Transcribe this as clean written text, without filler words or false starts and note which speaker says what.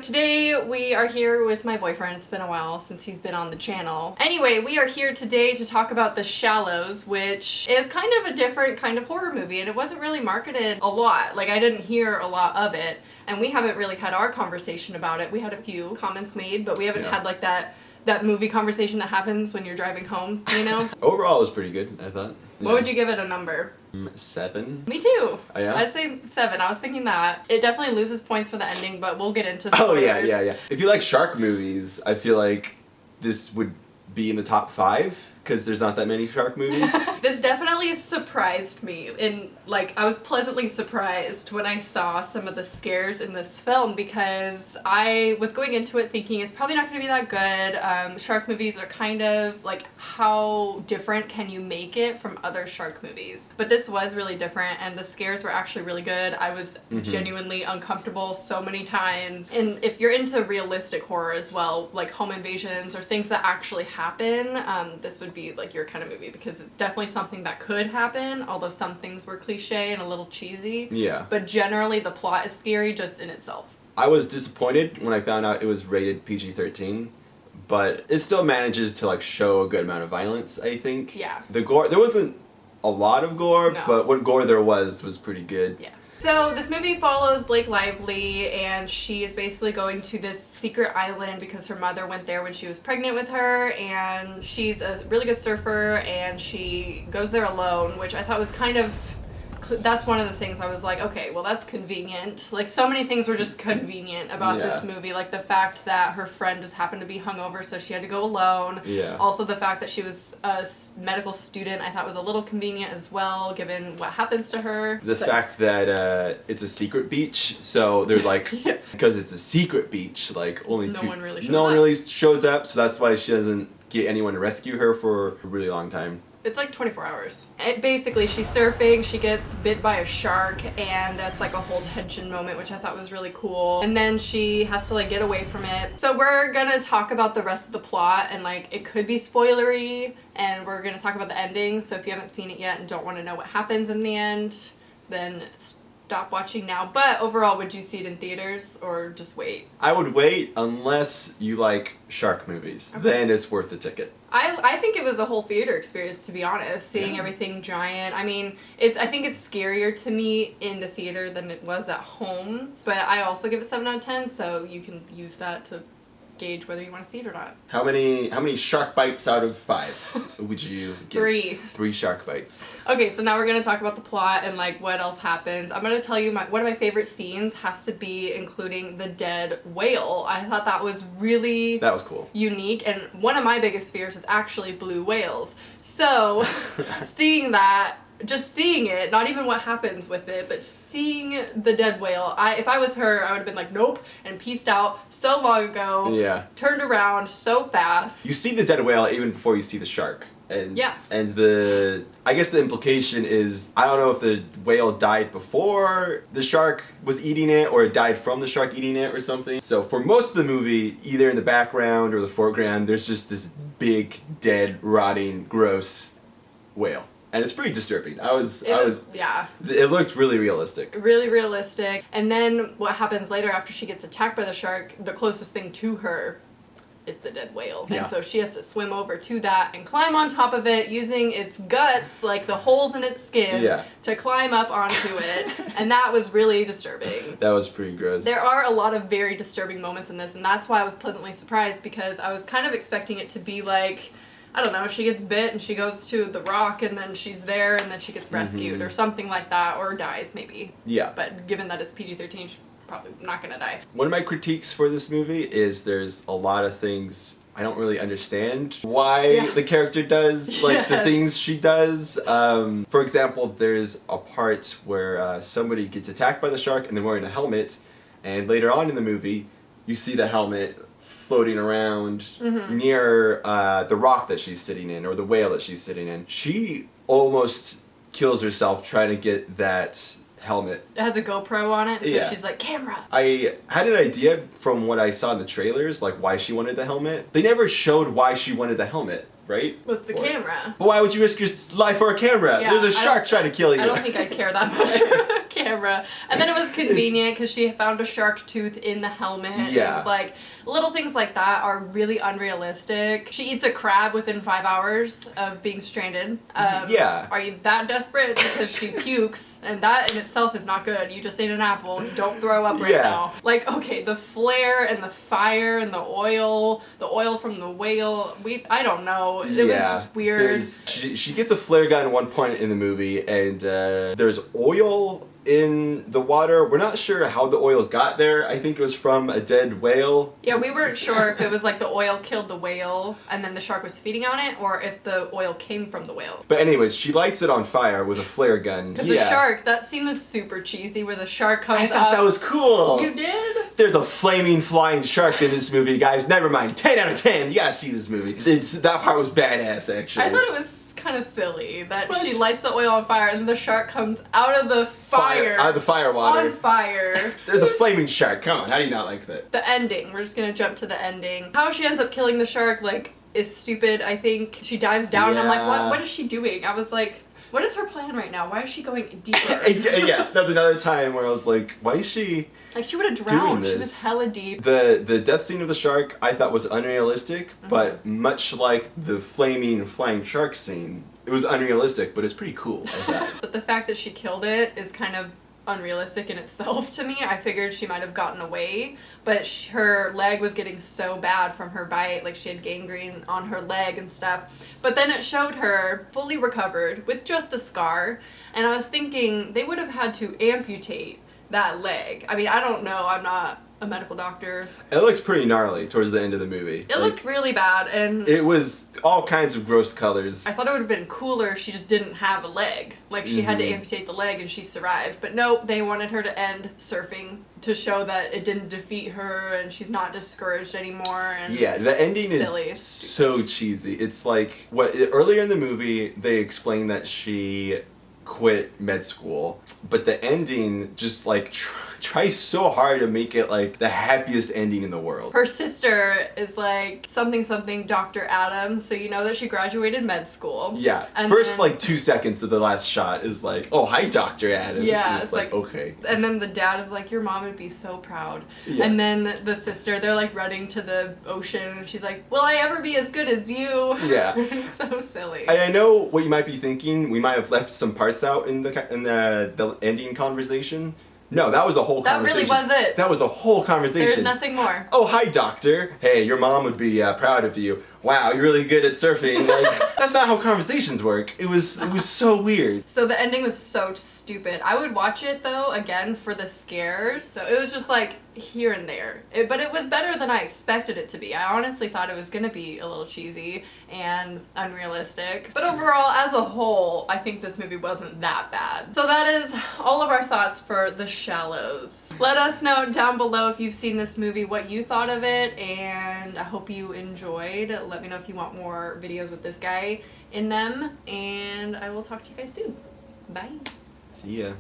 Speaker 1: So today we are here with my boyfriend. It's been a while since he's been on the channel. Anyway, we are here today to talk about The Shallows, which is kind of a different kind of horror movie, and it wasn't really marketed a lot. Like, I didn't hear a lot of it, and we haven't really had our conversation about it. We had a few comments made, but we haven't had like that movie conversation that happens when you're driving home, you know?
Speaker 2: Overall, it was pretty good, I thought. Yeah.
Speaker 1: What would you give it a number?
Speaker 2: 7.
Speaker 1: Me too.
Speaker 2: Oh, yeah?
Speaker 1: I'd say 7. I was thinking that. It definitely loses points for the ending, but we'll get into spoilers.
Speaker 2: Oh, yeah. If you like shark movies, I feel like this would be in the top 5, because there's not that many shark movies.
Speaker 1: This definitely surprised me, I was pleasantly surprised when I saw some of the scares in this film, because I was going into it thinking it's probably not going to be that good. Shark movies are kind of like, how different can you make it from other shark movies? But this was really different, and the scares were actually really good. I was genuinely uncomfortable so many times. And if you're into realistic horror as well, like home invasions or things that actually happen, this would be like your kind of movie, because it's definitely something that could happen, although some things were cliche and a little cheesy.
Speaker 2: Yeah.
Speaker 1: But generally the plot is scary just in itself.
Speaker 2: I was disappointed when I found out it was rated PG-13, but it still manages to like show a good amount of violence, I think.
Speaker 1: Yeah.
Speaker 2: The gore, there wasn't a lot of gore,
Speaker 1: No.
Speaker 2: but what gore there was pretty good.
Speaker 1: Yeah. So this movie follows Blake Lively, and she is basically going to this secret island because her mother went there when she was pregnant with her, and she's a really good surfer, and she goes there alone, which I thought was kind of, that's one of the things I was like, okay, well that's convenient. Like, so many things were just convenient about this movie, like the fact that her friend just happened to be hungover, so she had to go alone.
Speaker 2: Yeah.
Speaker 1: Also the fact that she was a medical student, I thought was a little convenient as well, given what happens to her.
Speaker 2: The fact that it's a secret beach, so there's like, because it's a secret beach, like only
Speaker 1: no one
Speaker 2: really shows up, so that's why she doesn't get anyone to rescue her for a really long time.
Speaker 1: It's like 24 hours. Basically, she's surfing, she gets bit by a shark, and that's like a whole tension moment, which I thought was really cool. And then she has to like get away from it. So we're gonna talk about the rest of the plot, and like it could be spoilery, and we're gonna talk about the ending. So if you haven't seen it yet and don't want to know what happens in the end, then stop watching now. But overall, would you see it in theaters or just wait?
Speaker 2: I would wait unless you like shark movies. Okay. Then it's worth the ticket.
Speaker 1: I think it was a whole theater experience, to be honest, seeing everything giant. I mean, I think it's scarier to me in the theater than it was at home, but I also give it 7 out of 10, so you can use that to gauge whether you want to see it or not.
Speaker 2: How many shark bites out of 5 would you give?
Speaker 1: 3.
Speaker 2: 3 shark bites.
Speaker 1: Okay, so now we're gonna talk about the plot and like what else happens. I'm gonna tell you one of my favorite scenes has to be including the dead whale. I thought that was
Speaker 2: cool,
Speaker 1: unique, and one of my biggest fears is actually blue whales. So seeing that, just seeing it, not even what happens with it, but just seeing the dead whale, if I was her, I would have been like, nope, and pieced out so long ago.
Speaker 2: Yeah.
Speaker 1: Turned around so fast.
Speaker 2: You see the dead whale even before you see the shark. And I guess the implication is, I don't know if the whale died before the shark was eating it, or it died from the shark eating it or something. So for most of the movie, either in the background or the foreground, there's just this big, dead, rotting, gross whale. And it's pretty disturbing. It looked really realistic.
Speaker 1: Really realistic. And then what happens later after she gets attacked by the shark, the closest thing to her is the dead whale. Yeah. And so she has to swim over to that and climb on top of it using its guts, like the holes in its skin, to climb up onto it. And that was really disturbing.
Speaker 2: That was pretty gross.
Speaker 1: There are a lot of very disturbing moments in this, and that's why I was pleasantly surprised, because I was kind of expecting it to be like, I don't know, she gets bit and she goes to the rock and then she's there and then she gets rescued or something like that, or dies maybe.
Speaker 2: Yeah.
Speaker 1: But given that it's PG-13, she's probably not gonna die.
Speaker 2: One of my critiques for this movie is there's a lot of things I don't really understand why the character does, like the things she does. For example, there's a part where somebody gets attacked by the shark and they're wearing a helmet, and later on in the movie, you see the helmet floating around near the rock that she's sitting in, or the whale that she's sitting in. She almost kills herself trying to get that helmet.
Speaker 1: It has a GoPro on it, so she's like, camera.
Speaker 2: I had an idea from what I saw in the trailers, like why she wanted the helmet. They never showed why she wanted the helmet, right?
Speaker 1: With the camera.
Speaker 2: But why would you risk your life for a camera?
Speaker 1: Yeah,
Speaker 2: there's a shark trying to kill you.
Speaker 1: I don't think I care that much for a camera. camera. And then it was convenient because she found a shark tooth in the helmet.
Speaker 2: Yeah.
Speaker 1: It's like, little things like that are really unrealistic. She eats a crab within 5 hours of being stranded.
Speaker 2: Yeah.
Speaker 1: Are you that desperate? Because she pukes, and that in itself is not good. You just ate an apple. Don't throw up right now. Like, okay, the flare and the fire and the oil from the whale, I don't know. It was just weird.
Speaker 2: She gets a flare gun at one point in the movie, and there's oil in the water. We're not sure how the oil got there. I think it was from a dead whale.
Speaker 1: Yeah, we weren't sure if it was like the oil killed the whale and then the shark was feeding on it, or if the oil came from the whale.
Speaker 2: But anyways, she lights it on fire with a flare gun.
Speaker 1: Because the shark, that scene was super cheesy where the shark comes up.
Speaker 2: I thought that was cool.
Speaker 1: You did?
Speaker 2: There's a flaming flying shark in this movie, guys. Never mind. 10 out of 10. You gotta see this movie. That part was badass, actually.
Speaker 1: I thought it was kind of silly that she lights the oil on fire and the shark comes out of the fire.
Speaker 2: Out of the fire water.
Speaker 1: On fire.
Speaker 2: There's a flaming shark. Come on, how do you not like that?
Speaker 1: The ending. We're just gonna jump to the ending. How she ends up killing the shark, like, is stupid, I think. She dives down and I'm like, what is she doing? I was like, what is her plan right now? Why is she going deeper?
Speaker 2: Yeah, that's another time where I was like, why is she...
Speaker 1: Like, she would have drowned. She was hella deep.
Speaker 2: The death scene of the shark I thought was unrealistic, but much like the flaming flying shark scene, it was unrealistic, but it's pretty cool, I thought.
Speaker 1: But the fact that she killed it is kind of unrealistic in itself to me. I figured she might have gotten away, but her leg was getting so bad from her bite, like she had gangrene on her leg and stuff. But then it showed her fully recovered with just a scar, and I was thinking they would have had to amputate that leg. I mean, I don't know, I'm not a medical doctor.
Speaker 2: It looks pretty gnarly towards the end of the movie.
Speaker 1: It looked really bad, and
Speaker 2: it was all kinds of gross colors.
Speaker 1: I thought it would have been cooler if she just didn't have a leg. Like, she had to amputate the leg and she survived. But no, they wanted her to end surfing to show that it didn't defeat her and she's not discouraged anymore. And
Speaker 2: yeah, the ending is so cheesy. It's like, earlier in the movie, they explained that she quit med school, but the ending just like tries so hard to make it like the happiest ending in the world.
Speaker 1: Her sister is like something Dr. Adams, so you know that she graduated med school.
Speaker 2: Yeah,
Speaker 1: and
Speaker 2: first like 2 seconds of the last shot is like, oh, hi Dr. Adams.
Speaker 1: Yeah,
Speaker 2: and it's like okay.
Speaker 1: And then the dad is like, your mom would be so proud.
Speaker 2: Yeah.
Speaker 1: And then the sister, they're like running to the ocean and she's like, will I ever be as good as you?
Speaker 2: Yeah.
Speaker 1: So silly.
Speaker 2: I know what you might be thinking. We might have left some parts out in the ending conversation. No, that was the whole conversation.
Speaker 1: That really was it.
Speaker 2: That was the whole conversation.
Speaker 1: There's nothing more.
Speaker 2: Oh, hi, doctor. Hey, your mom would be proud of you. Wow, you're really good at surfing. Like, that's not how conversations work. It was so weird.
Speaker 1: So the ending was so stupid. I would watch it, though, again, for the scares. So it was just, like, here and there. But it was better than I expected it to be. I honestly thought it was going to be a little cheesy and unrealistic. But overall, as a whole, I think this movie wasn't that bad. So that is all of our thoughts for The Shallows. Let us know down below if you've seen this movie, what you thought of it, and I hope you enjoyed. Let me know if you want more videos with this guy in them, and I will talk to you guys soon. Bye.
Speaker 2: See ya.